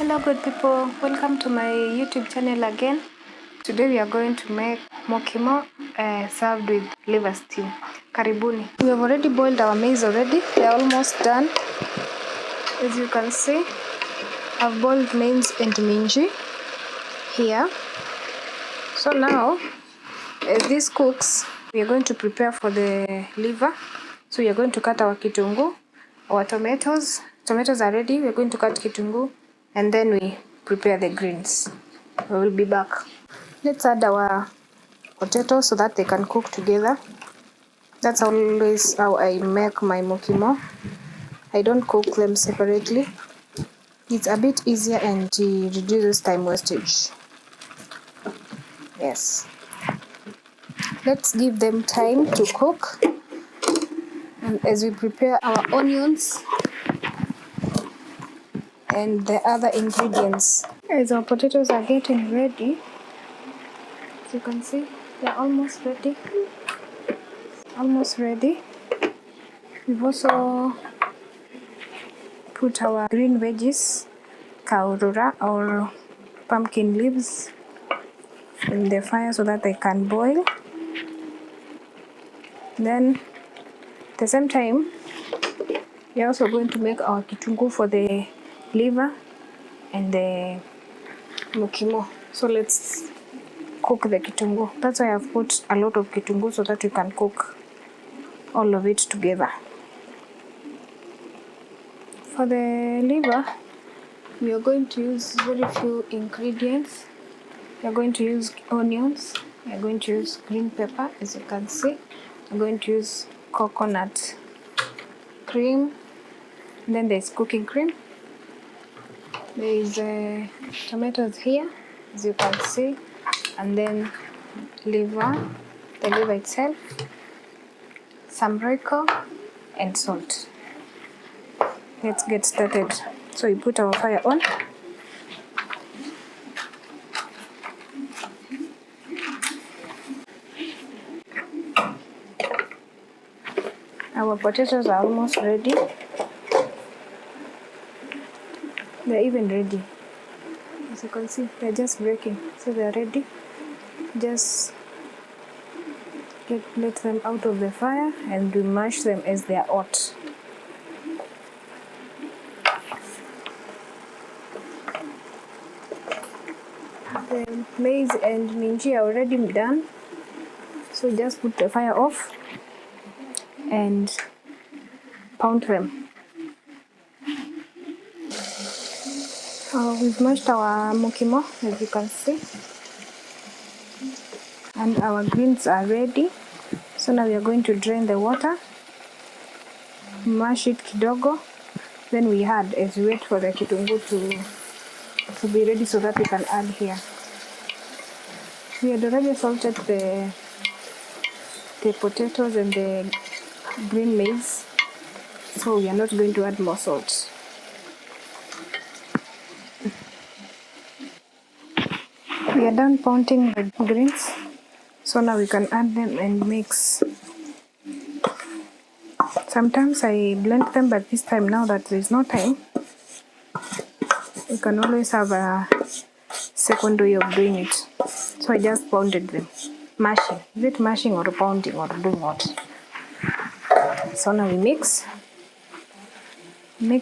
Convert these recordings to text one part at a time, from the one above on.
Hello good people, welcome to my YouTube channel again. Today we are going to make mokimo served with liver stew. Karibuni. We have already boiled our maize already. They are almost done. As you can see, I've boiled maize and minji here. So now, as this cooks, we are going to prepare for the liver. So we are going to cut our kitungu, our tomatoes. Tomatoes are ready. We are going to cut kitungu and then we prepare the greens. We will be back. Let's add our potatoes so that they can cook together. That's always how I make my mokimo. I don't cook them separately. It's a bit easier and it reduces time wastage. Yes. Let's give them time to cook. And as we prepare our onions and the other ingredients. As our potatoes are getting ready, as you can see, they're almost ready. Almost ready. We've also put our green veggies, kaurura or pumpkin leaves, in the fire so that they can boil. Then at the same time, we're also going to make our kitungu for the liver and the mokimo. So let's cook the kitungu. That's why I've put a lot of kitungu so that we can cook all of it together. For the liver, we are going to use very few ingredients. We are going to use onions. We are going to use green pepper, as you can see. I'm going to use coconut cream. And then there's cooking cream. There is tomatoes here, as you can see. And then liver, the liver itself, some royco, and salt. Let's get started. So we put our fire on. Our potatoes are almost ready. They're even ready. As you can see, they're just breaking. So they're ready. Just let them out of the fire and we mash them as they are hot. The maize and minji are already done. So just put the fire off and pound them. We've mashed our mokimo, as you can see, and our greens are ready. So now we are going to drain the water, mash it kidogo, then we add as we wait for the kitungu to be ready so that we can add here. We had already salted the potatoes and the green maize, so we are not going to add more salt. We are done pounding the greens, so now we can add them and mix. Sometimes I blend them, but this time, now that there is no time, you can always have a second way of doing it. So I just pounded them. Mashing. Is it mashing or pounding or doing what? So now we mix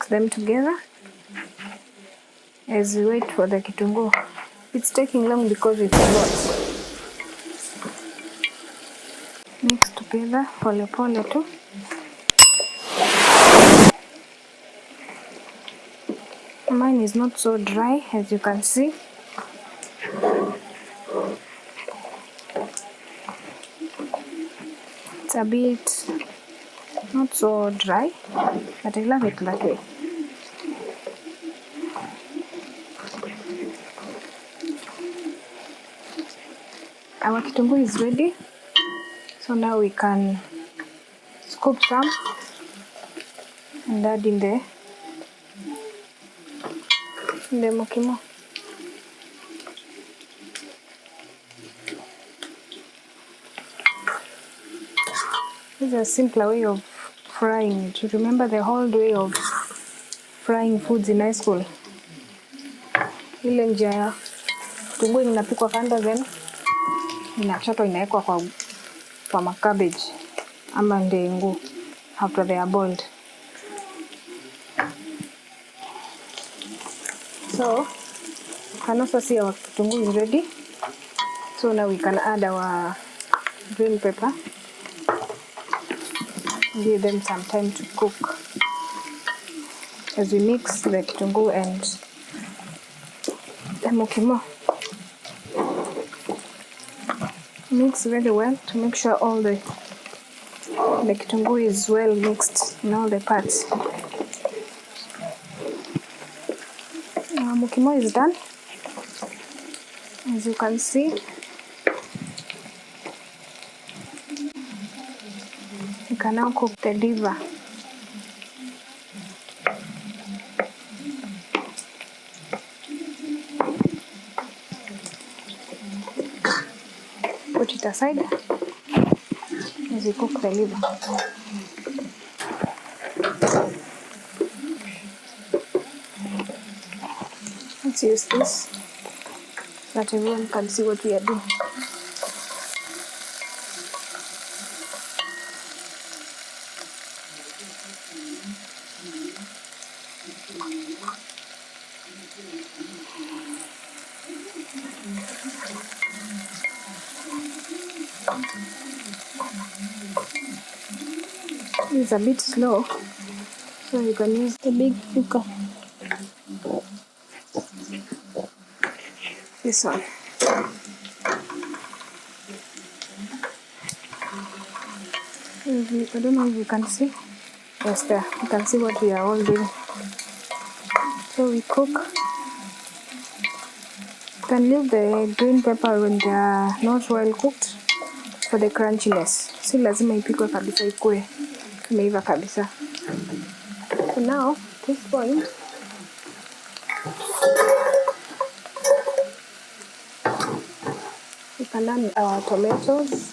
them together as we wait for the kitungu. It's taking long because it's hot. Mix together, pole pole too. Mine is not so dry, as you can see. It's a bit not so dry, but I love it that way. Our kitungu is ready, so now we can scoop some and add in the mokimo. This is a simpler way of frying it. You remember the old way of frying foods in high school? ile njia ya kitunguu inapikwa kando, then inachotwa inawekwa kwa cabbage ama ndengu after they are boiled. So you can also see our kitunguu is ready. So now we can add our green pepper. Give them some time to cook as we mix the kitunguu and the mokimo. Mix very well to make sure all the kitunguu is well mixed in all the parts. Our mokimo is done. As you can see, you can now cook the liver. Put it aside as you cook the liver. Let's use this so that everyone can see what we are doing. It's a bit slow, so you can use the big cooker. This one. I don't know if you can see. Yes, there. You can see what we are all doing. So we cook. You can leave the green pepper when they are not well cooked for the crunchiness. Si lazima ipikwe kabisa ikue imeiva kabisa. So now, at this point, we can add our tomatoes.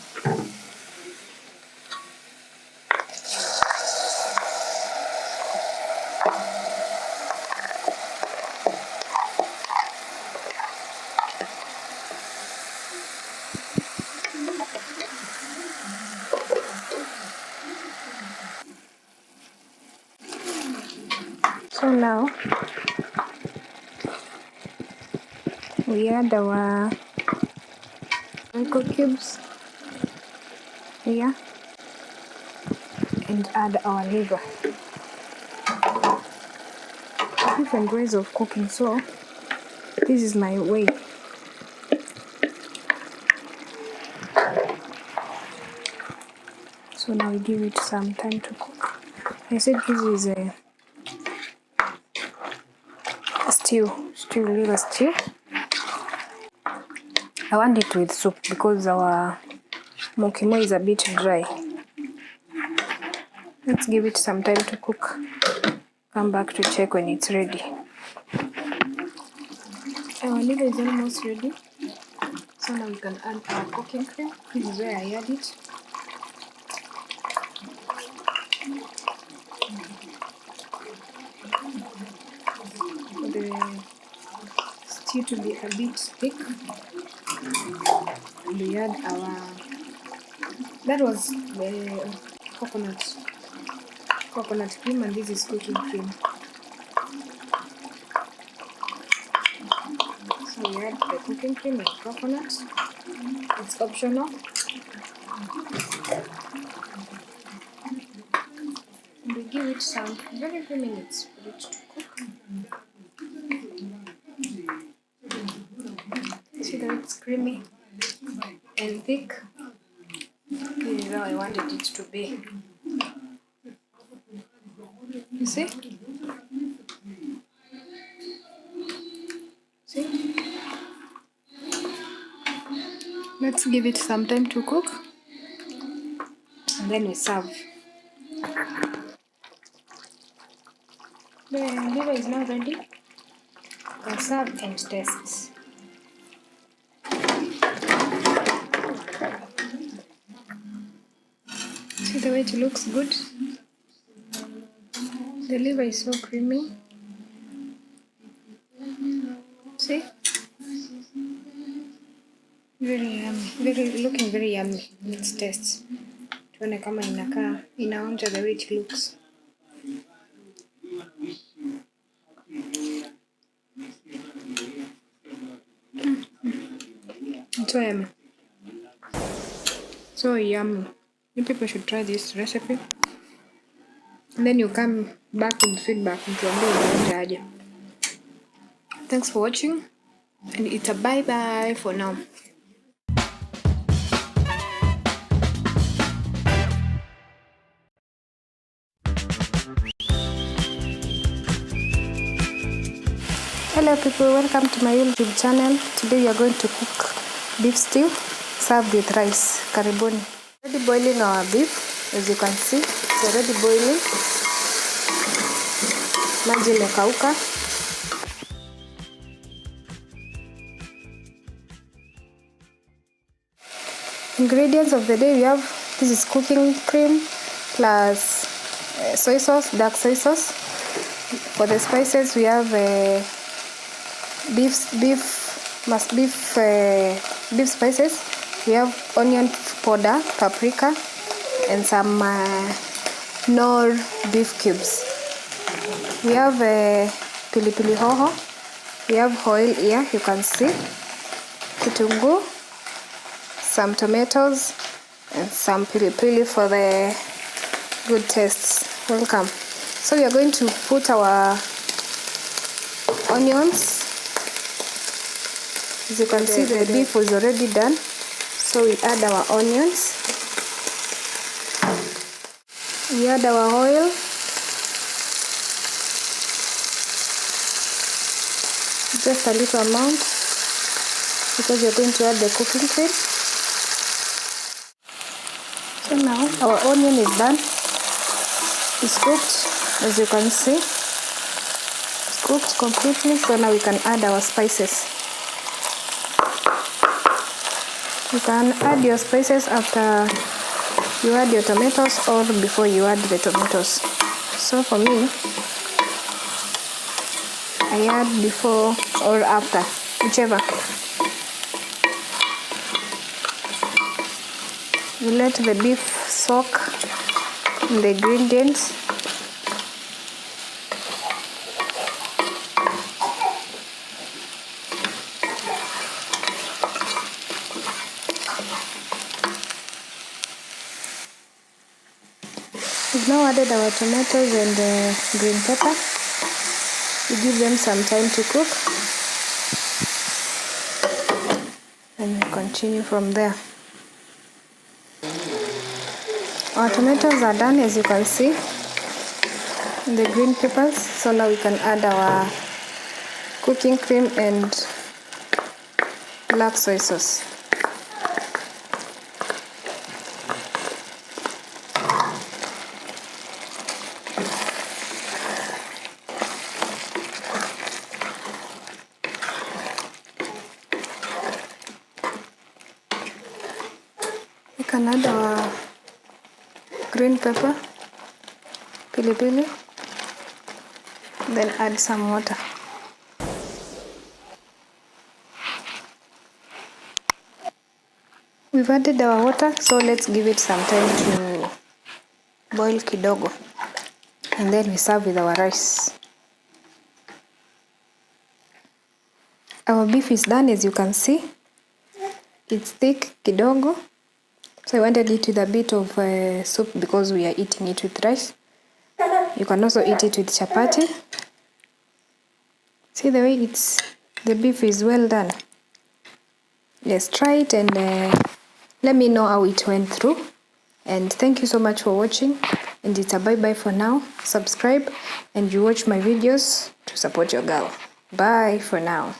So now we add our Royco cubes here and add our liver. Different ways of cooking, so this is my way. So now we give it some time to cook. I said this is a liver stew. I want it with soup because our mokimo is a bit dry. Let's give it some time to cook. Come back to check when it's ready. Our liver is almost ready. So now we can add our cooking cream. This is where I add it. For the stew to be a bit thick, we add that was the coconut cream, and this is cooking cream. So we add the cooking cream and coconut. It's optional. And we give it some very few minutes for it to cook. See that it's creamy and thick. This is how I wanted it to be. You see? See? Let's give it some time to cook and then we serve. The liver is now ready. You can serve and taste. See the way it looks good? The liver is so creamy. See? Very yummy. Looking very yummy. Let's taste. Tuone kama inaonja the way it looks. It's so yummy. So yummy. You people should try this recipe. And then you come back with feedback. Thanks for watching. And it's a bye-bye for now. Hello people, welcome to my YouTube channel. Today we are going to cook beef stew served with rice. Karibuni. Already boiling our beef, as you can see. It's already boiling. Maji imekauka. Ingredients of the day we have, this is cooking cream plus soy sauce, dark soy sauce. For the spices we have beef spices. We have onion powder, paprika, and some Knorr beef cubes. We have pilipili hoho. We have oil here, you can see. Kitunguu, some tomatoes, and some pilipili for the good taste. Welcome. So we are going to put our onions. As you can see, the beef was already done. So we add our onions. We add our oil. Just a little amount because we are going to add the cooking cream. So now our onion is done. It's cooked, as you can see. It's cooked completely. So now we can add our spices. You can add your spices after you add your tomatoes or before you add the tomatoes. So for me, I add before or after, whichever. You let the beef soak in the ingredients. We've now added our tomatoes and green pepper. We give them some time to cook. And we continue from there. Our tomatoes are done, as you can see. The green peppers. So now we can add our cooking cream and black soy sauce. We can add our green pepper, pilipili, then add some water. We've added our water, so let's give it some time to boil kidogo, and then we serve with our rice. Our beef is done, as you can see. It's thick kidogo, so I wanted it with a bit of soup because we are eating it with rice. You can also eat it with chapati. See the way the beef is well done. Yes, try it and let me know how it went through. And thank you so much for watching. And it's a bye-bye for now. Subscribe and you watch my videos to support your girl. Bye for now.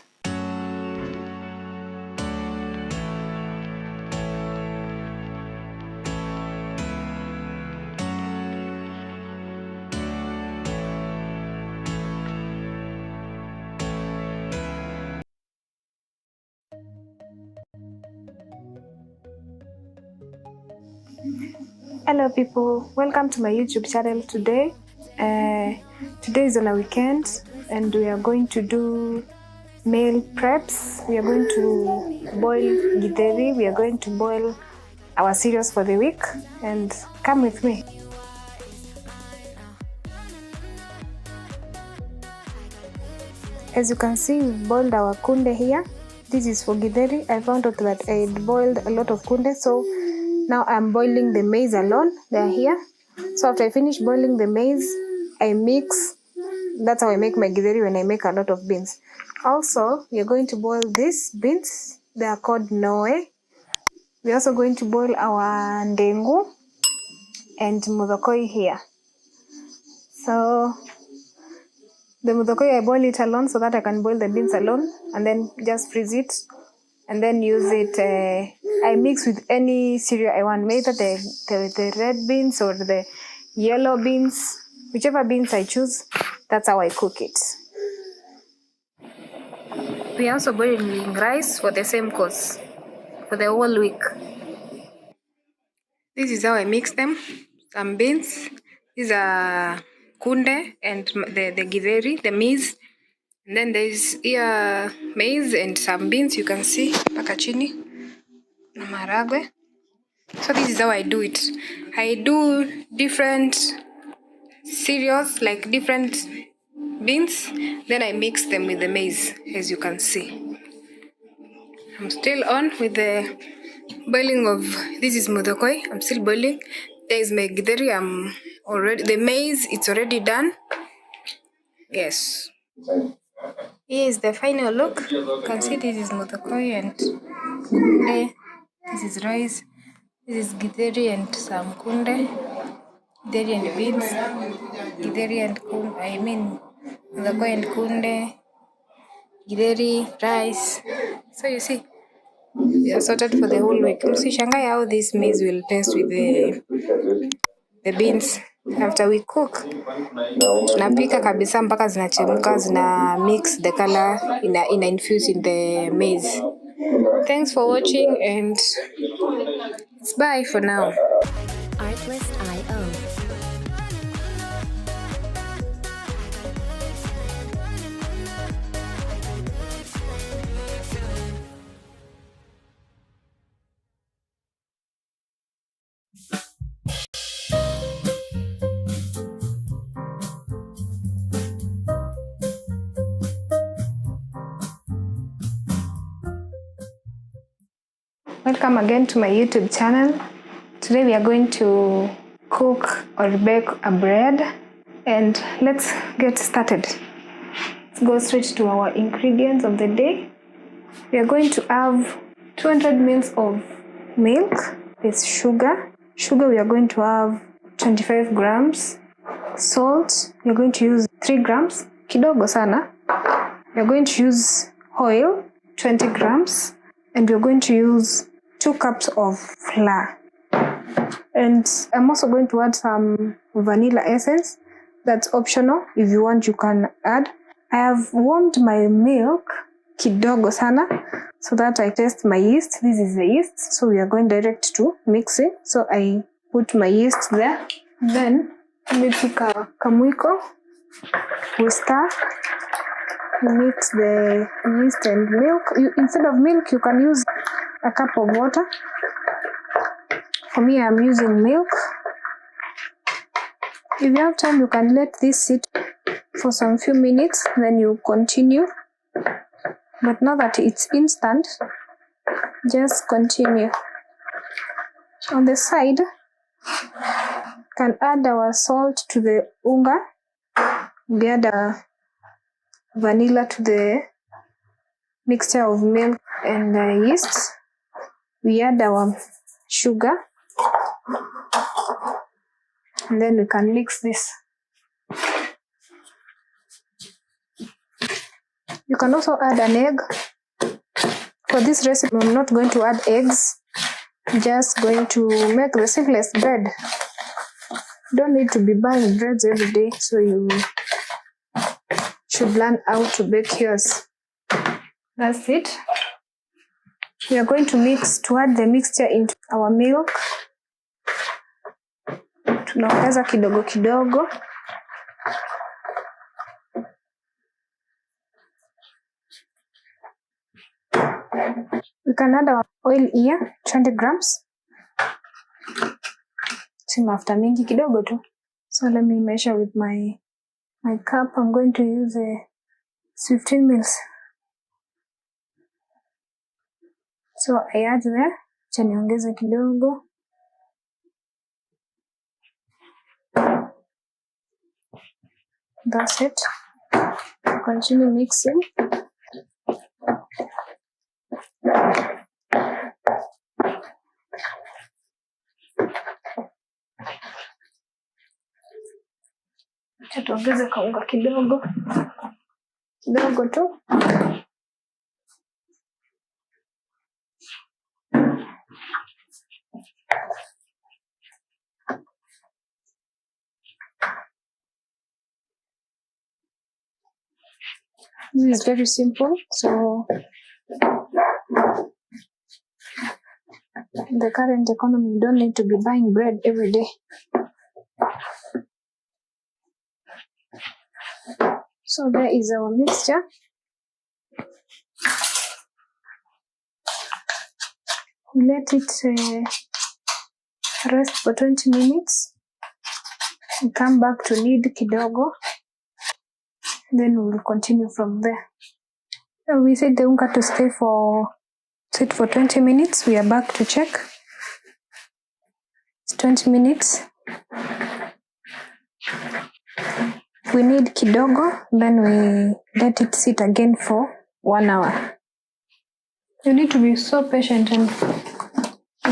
Hello people, welcome to my YouTube channel today. Today is on a weekend and we are going to do meal preps. We are going to boil githeri. We are going to boil our cereals for the week, and come with me. As you can see, we've boiled our kunde here. This is for githeri. I found out that I had boiled a lot of kunde, so now I'm boiling the maize alone. They are here. So after I finish boiling the maize, I mix. That's how I make my githeri when I make a lot of beans. Also, we are going to boil these beans. They are called noe. We're also going to boil our ndengu and muthokoi here. So the muthokoi, I boil it alone so that I can boil the beans alone and then just freeze it and then use it. I mix with any cereal I want, either the red beans or the yellow beans, whichever beans I choose. That's how I cook it. We are also boiling rice for the same cause, for the whole week. This is how I mix them. Some beans, these are kunde and the githeri, the maize. And then there's here maize and some beans, you can see, paka chini, na maragwe. So this is how I do it. I do different cereals, like different beans, then I mix them with the maize, as you can see. I'm still on with the boiling of, this is muthokoi, I'm still boiling. There is my githeri, the maize, it's already done. Yes. Here is the final look. You can see this is muthokoi and kunde. This is rice. This is githeri and some kunde. Githeri and beans. Githeri and kunde, muthokoi and kunde. Githeri, rice. So you see, we are sorted for the whole week. Msishangae how this maize will taste with the beans. After we cook, tunapika kabisa mpaka zinachemka, zina mix the color, ina infuse in the maize. Thanks for watching and it's bye for now. Artlist.io. Welcome again to my YouTube channel. Today we are going to cook or bake a bread, and let's get started. Let's go straight to our ingredients of the day. We are going to have 200 ml of milk with sugar. Sugar we are going to have 25 grams. Salt we are going to use 3 grams. Kidogo sana. We are going to use oil 20 grams. And we're going to use 2 cups of flour. And I'm also going to add some vanilla essence. That's optional. If you want, you can add. I have warmed my milk kidogo sana so that I test my yeast. This is the yeast. So we are going direct to mixing. So I put my yeast there. Then we pick a kamwiko. We stir. Mix the yeast and milk. Instead of milk, you can use a cup of water. For me, I'm using milk. If you have time, you can let this sit for some few minutes, then you continue. But now that it's instant, just continue. On the side, can add our salt to the unga. We add a vanilla to the mixture of milk and yeast. We add our sugar and then we can mix this. You can also add an egg. For this recipe, I'm not going to add eggs. I'm just going to make the simplest bread. You don't need to be buying breads every day, so you should learn how to bake yours. That's it. We are going to add the mixture into our milk. Tunaongeza kidogo kidogo. We can add our oil here, 20 grams. Si mafuta mingi kidogo tu. So let me measure with my cup. I'm going to use 15 mils. So I add there. Acha niongeze kidogo. That's it. Continue mixing. Acha tuongeze kaunga kidogo tu. This is very simple. So in the current economy, you don't need to be buying bread every day. So there is our mixture. Let it rest for 20 minutes. We come back to knead kidogo. Then we will continue from there. So we said the unga to sit for 20 minutes. We are back to check. It's 20 minutes. We knead kidogo, then we let it sit again for 1 hour. You need to be so patient and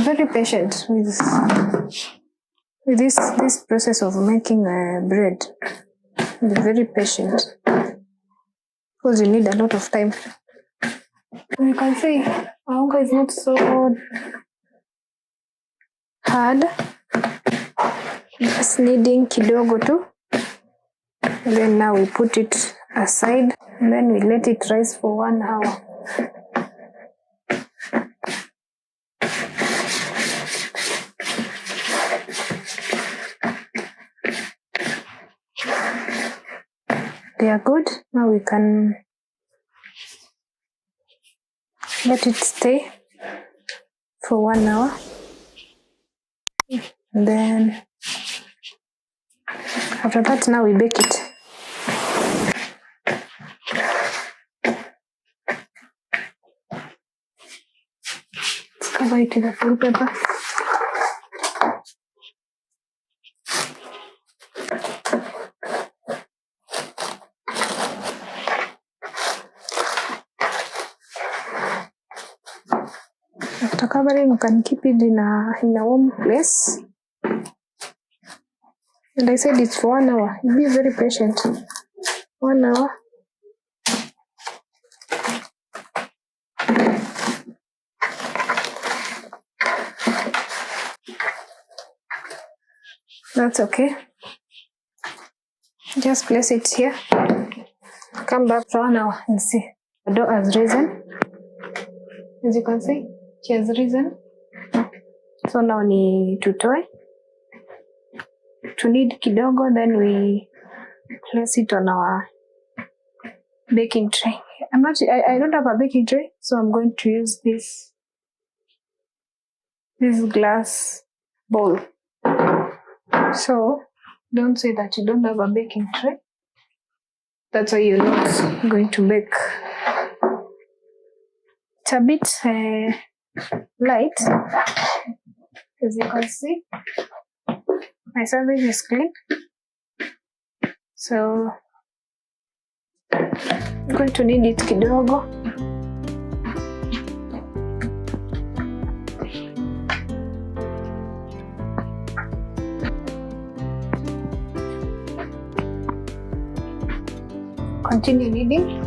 very patient with this process of making bread. Be very patient because you need a lot of time. You can see our unga is not so hard. Just kneading kidogo too. Then now we put it aside and then we let it rise for 1 hour. They are good. Now we can let it stay for 1 hour. And then after that, now we bake it. Let's cover it with a full paper. After covering, you can keep it in a warm place. And I said it's for 1 hour. Be very patient. 1 hour. That's okay. Just place it here. Come back for 1 hour and see. The dough has risen. As you can see, it has risen. So now ni tutoe. To knead kidogo, then we place it on our baking tray. I don't have a baking tray, so I'm going to use this glass bowl. So don't say that you don't have a baking tray. That's why you're not going to bake. It's a bit light, as you can see. My surface is clean. So I'm going to knead it kidogo. Continue kneading.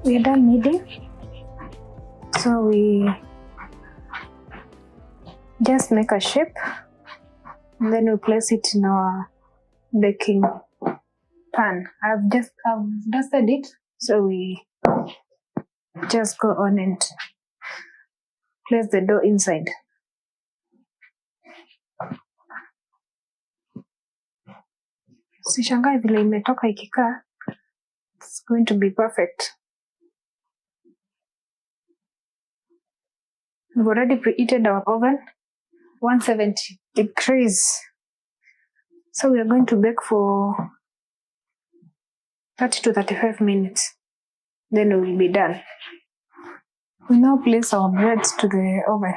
we're done kneading. So we just make a shape and then we place it in our baking pan. I've dusted it, so we just go on and place the dough inside. Sishangae vile imetoka ikikaa. It's going to be perfect. We've already preheated our oven 170 degrees. So we are going to bake for 30 to 35 minutes. Then we will be done. We now place our breads to the oven.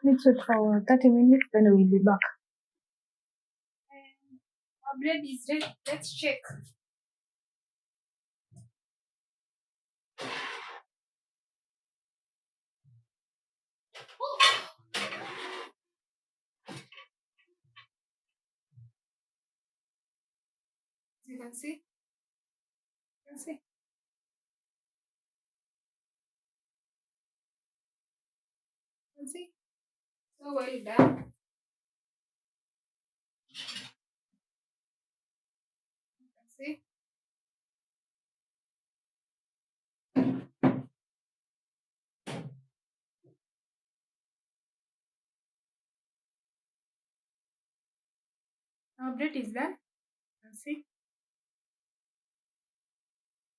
Let's wait for 30 minutes, then we will be back. Our bread is ready. Let's check. You can see. You can see. You can see. So well done. You can see. Our bread is done. You can see.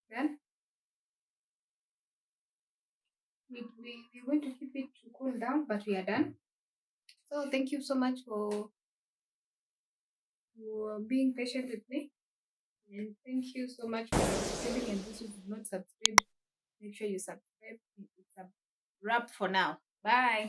Then we're going to keep it to cool down, but we are done. So thank you so much for being patient with me. And thank you so much for subscribing. And those who did not subscribe, make sure you subscribe. It's a wrap for now. Bye.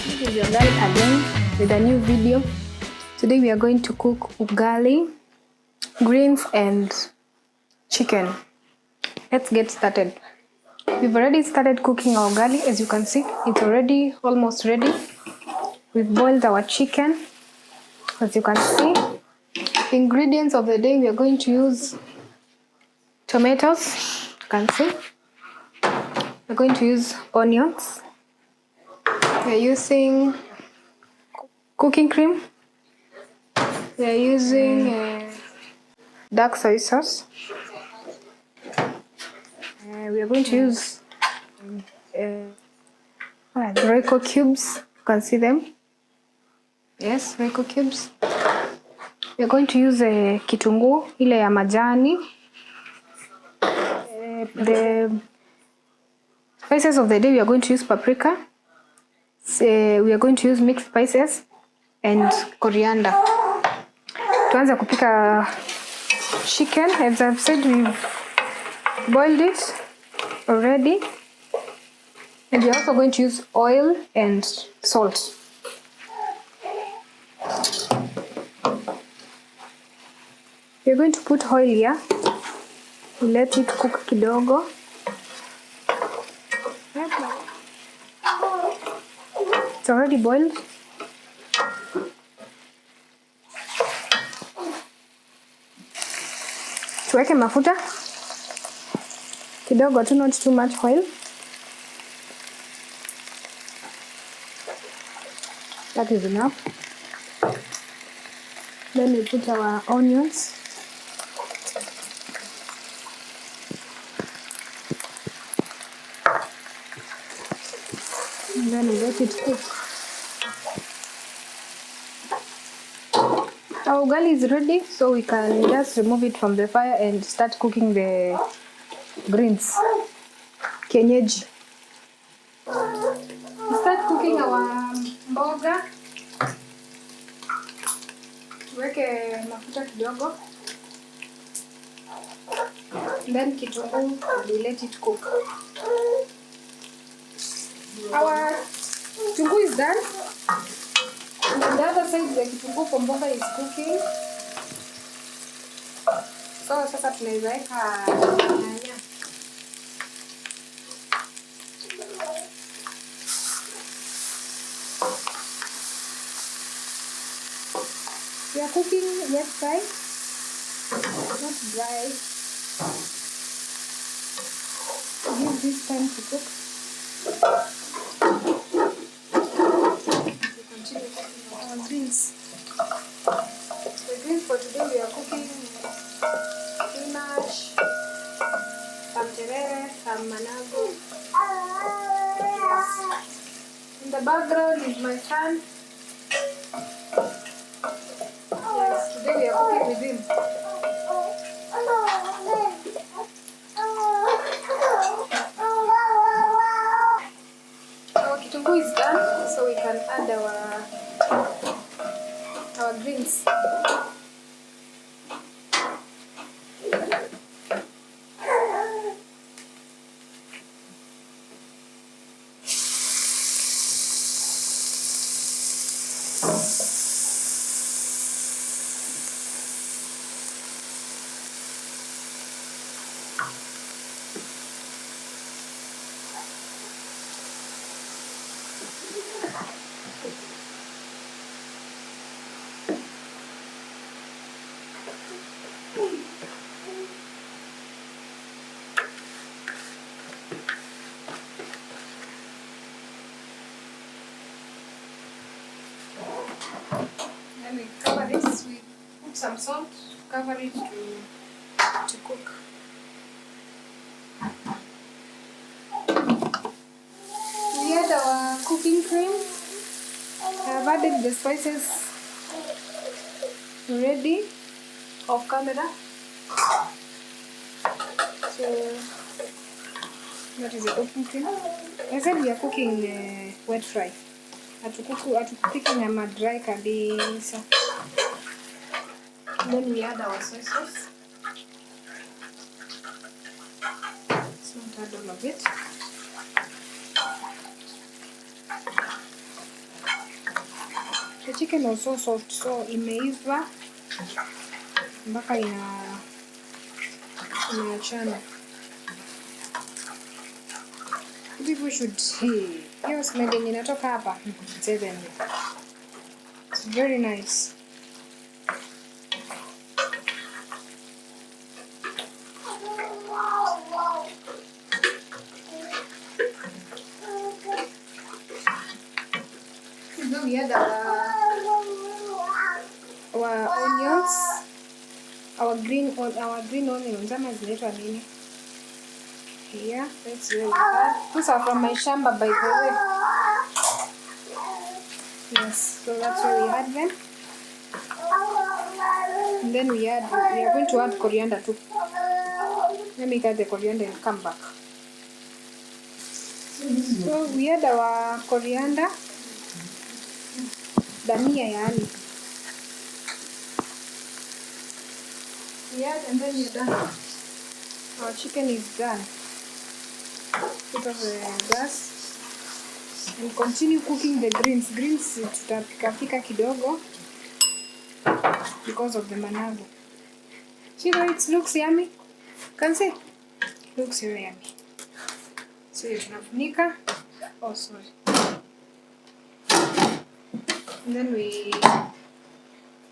This is your girl again with a new video. Today we are going to cook ugali, greens and chicken. Let's get started. We've already started cooking our ugali. As you can see, it's already almost ready. We've boiled our chicken. As you can see, ingredients of the day, we are going to use tomatoes. You can see. We're going to use onions. We're using cooking cream. We're using dark soy sauce. We are going to use Royco cubes. You can see them. Yes, Royco cubes. We are going to use kitunguu ile ya majani. The spices of the day, we are going to use paprika. We are going to use mixed spices and coriander. Tuanze kupika chicken. As I've said, we've boiled it already. And we're also going to use oil and salt. We're going to put oil here. We'll let it cook kidogo. It's already boiled. Tuweke mafuta kidogo tu, not too much oil. That is enough. Then we put our onions. And then we let it cook. Our ugali is ready, so we can just remove it from the fire and start cooking the greens. Kienyeji. We start cooking our mboga. Tuweke mafuta kidogo. Then kitunguu, we let it cook. Our kitunguu is done. And on the other side, the kitunguu kwa mboga is cooking. So sasa tunaweza weka nyanya. We are cooking wet side, not dry. Give this time to cook. We continue cooking our greens. The greens for today we are cooking spinach, some terere, some manago. Yes. In the background is my son. Yes, today we are cooking with him. Our kitunguu is done, so we can add our greens. Then we cover this, we put some salt, cover it to cook. We add our cooking cream. I have added the spices already off camera. So that is the cooking cream. I said we are cooking wet fry. Hatukupika nyama dry kabisa. Then we add our soy sauce. So not add all of it. The chicken was so soft, so imeiva mpaka inaachana. People should see. Hiyo smell yenye inatoka hapa. It's very nice. Then we add our onions, our green onions. Ama zinaitwa nini? Here, that's where we add. These are from my shamba, by the way. Yes, so that's where we add them. And then we are going to add coriander too. Let me get the coriander and come back. So we add our coriander, dania yani. We add and then you're done. Our chicken is done. Put off the gas and continue cooking the greens. Greens tutapika kidogo because of the manago. See how it looks yummy? Can see? Looks very yummy. So tunafunika. Oh, sorry. And then we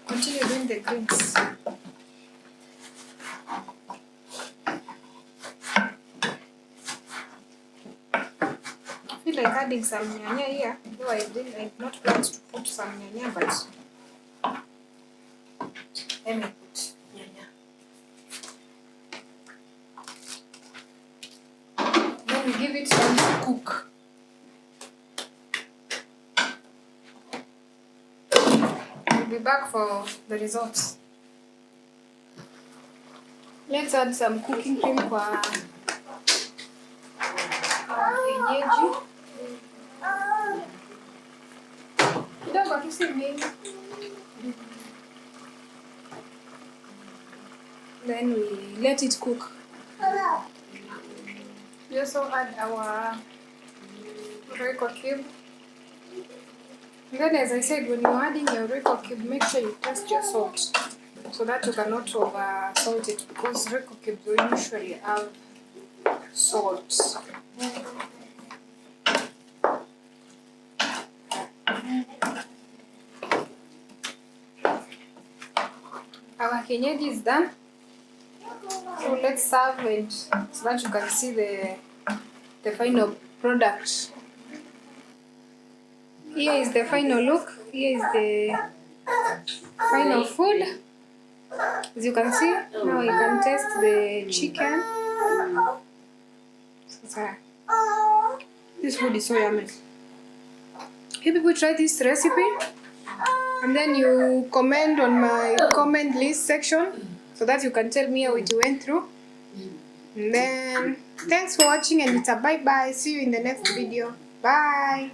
continue doing the greens. I feel like adding some nyanya here. Though I did not plan to put some nyanya, but let me put nyanya. Then we give it time to cook. We'll be back for the results. Let's add some cooking cream kwa kienyeji. Kidogo tu si mingi. Then we let it cook. We also add our Royco cube. And then, as I said, when you're adding your Royco cube, make sure you test your salt so that you cannot over salt it, because Royco cubes will usually have salt. Our kienyeji is done. So let's serve it so that you can see the final product. Here is the final look. Here is the final food. As you can see, now you can taste the chicken. So, this food is so yummy. If people try this recipe, and then you comment on my comment list section so that you can tell me how it went through. And then thanks for watching, and it's a bye bye. See you in the next video. Bye.